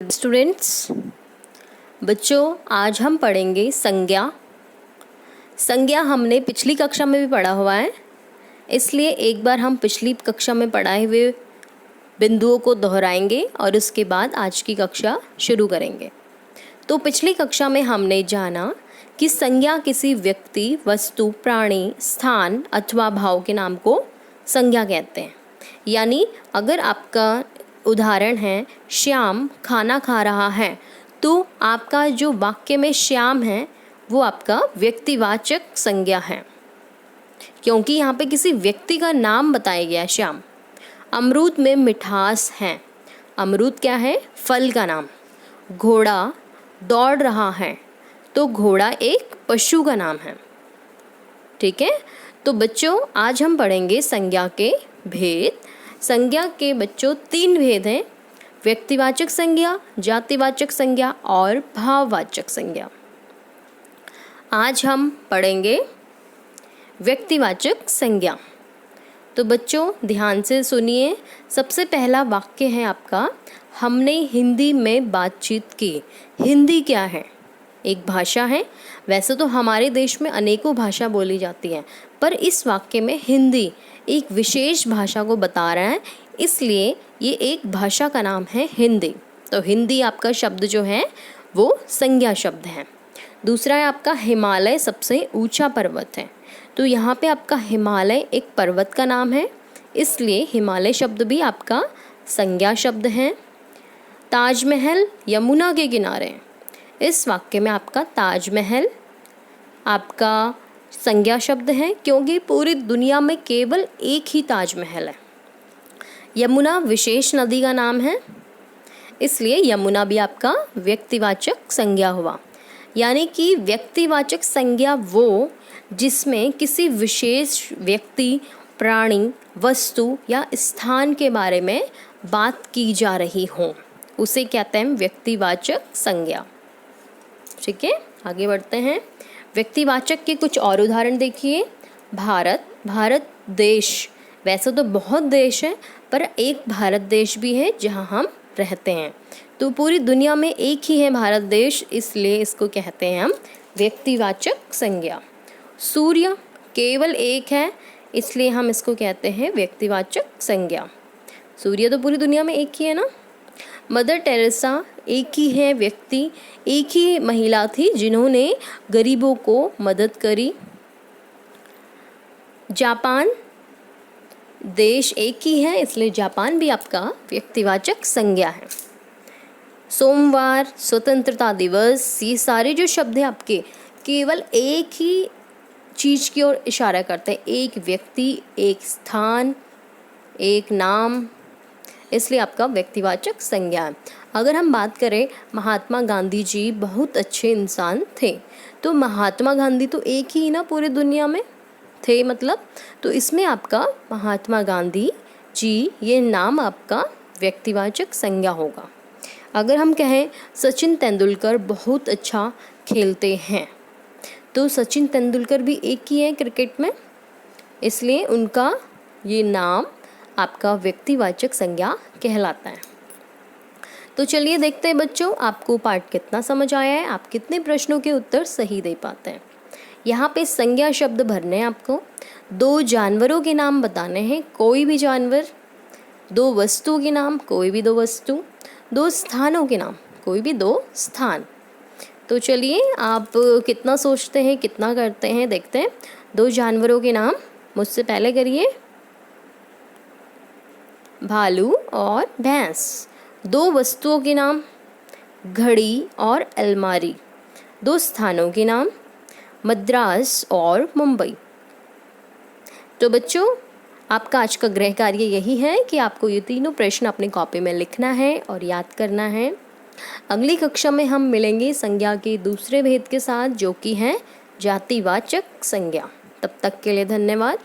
Students, बच्चों आज हम पढ़ेंगे संज्ञा। संज्ञा हमने पिछली कक्षा में भी पढ़ा हुआ है, इसलिए एक बार हम पिछली कक्षा में पढ़ाए हुए बिंदुओं को दोहराएंगे और उसके बाद आज की कक्षा शुरू करेंगे। तो पिछली कक्षा में हमने जाना कि संज्ञा किसी व्यक्ति, वस्तु, प्राणी, स्थान अथवा भाव के नाम को संज्ञा कहते हैं। यानी अगर आपका उदाहरण है श्याम खाना खा रहा है, तो आपका जो वाक्य में श्याम है वो आपका व्यक्तिवाचक संज्ञा है, क्योंकि यहाँ पे किसी व्यक्ति का नाम बताया गया है श्याम। अमरूद में मिठास है, अमरूद क्या है? फल का नाम। घोड़ा दौड़ रहा है, तो घोड़ा एक पशु का नाम है। ठीक है, तो बच्चों आज हम पढ़ेंगे संज्ञा के भेद। संज्ञा के बच्चों 3 भेद हैं: व्यक्तिवाचक संज्ञा, जातिवाचक संज्ञा और भाववाचक संज्ञा। आज हम पढ़ेंगे व्यक्तिवाचक संज्ञा। तो बच्चों ध्यान से सुनिए। सबसे पहला वाक्य है आपका, हमने हिंदी में बातचीत की। हिंदी क्या है? एक भाषा है। वैसे तो हमारे देश में अनेकों भाषा बोली जाती हैं, पर इस वाक्य में हिंदी एक विशेष भाषा को बता रहा है, इसलिए ये एक भाषा का नाम है हिंदी। तो हिंदी आपका शब्द जो है वो संज्ञा शब्द है। दूसरा है आपका हिमालय सबसे ऊंचा पर्वत है। तो यहाँ पे आपका हिमालय एक पर्वत का नाम है, इसलिए हिमालय शब्द भी आपका संज्ञा शब्द है। ताजमहल यमुना के किनारे, इस वाक्य में आपका ताजमहल आपका संज्ञा शब्द है, क्योंकि पूरी दुनिया में केवल एक ही ताजमहल है। यमुना विशेष नदी का नाम है, इसलिए यमुना भी आपका व्यक्तिवाचक संज्ञा हुआ। यानी कि व्यक्तिवाचक संज्ञा वो जिसमें किसी विशेष व्यक्ति, प्राणी, वस्तु या स्थान के बारे में बात की जा रही हो, उसे कहते हैं व्यक्तिवाचक संज्ञा। ठीक है, आगे बढ़ते हैं। व्यक्तिवाचक के कुछ और उदाहरण देखिए। भारत, भारत देश। वैसे तो बहुत देश हैं, पर एक भारत देश भी है जहां हम रहते हैं। तो पूरी दुनिया में एक ही है भारत देश, इसलिए इसको कहते हैं हम व्यक्तिवाचक संज्ञा। सूर्य केवल एक है, इसलिए हम इसको कहते हैं व्यक्तिवाचक संज्ञा। सूर्य तो पूरी दुनिया में एक ही है ना। मदर टेरेसा एक ही है व्यक्ति, एक ही महिला थी जिन्होंने गरीबों को मदद करी। जापान देश एक ही है, इसलिए जापान भी आपका व्यक्तिवाचक संज्ञा है। सोमवार, स्वतंत्रता दिवस, ये सारे जो शब्द हैं आपके केवल एक ही चीज़ की ओर इशारा करते हैं, एक व्यक्ति, एक स्थान, एक नाम, इसलिए आपका व्यक्तिवाचक संज्ञा है। अगर हम बात करें, महात्मा गांधी जी बहुत अच्छे इंसान थे, तो महात्मा गांधी तो एक ही ना पूरी दुनिया में थे, मतलब तो इसमें आपका महात्मा गांधी जी ये नाम आपका व्यक्तिवाचक संज्ञा होगा। अगर हम कहें सचिन तेंदुलकर बहुत अच्छा खेलते हैं, तो सचिन तेंदुलकर भी एक ही है क्रिकेट में, इसलिए उनका ये नाम आपका व्यक्तिवाचक संज्ञा कहलाता है। तो चलिए देखते हैं बच्चों आपको पाठ कितना समझ आया है, आप कितने प्रश्नों के उत्तर सही दे पाते हैं। यहाँ पे संज्ञा शब्द भरने हैं आपको। 2 जानवरों के नाम बताने हैं, कोई भी जानवर। 2 वस्तुओं के नाम, कोई भी 2 वस्तु। 2 स्थानों के नाम, कोई भी 2 स्थान। तो चलिए आप कितना सोचते हैं, कितना करते हैं, देखते हैं। 2 जानवरों के नाम मुझसे पहले करिए। भालू और भैंस। 2 वस्तुओं के नाम, घड़ी और अलमारी। 2 स्थानों के नाम, मद्रास और मुंबई। तो बच्चों आपका आज का गृह कार्य यही है कि आपको ये तीनों प्रश्न अपनी कॉपी में लिखना है और याद करना है। अगली कक्षा में हम मिलेंगे संज्ञा के दूसरे भेद के साथ, जो कि है जातिवाचक संज्ञा। तब तक के लिए धन्यवाद।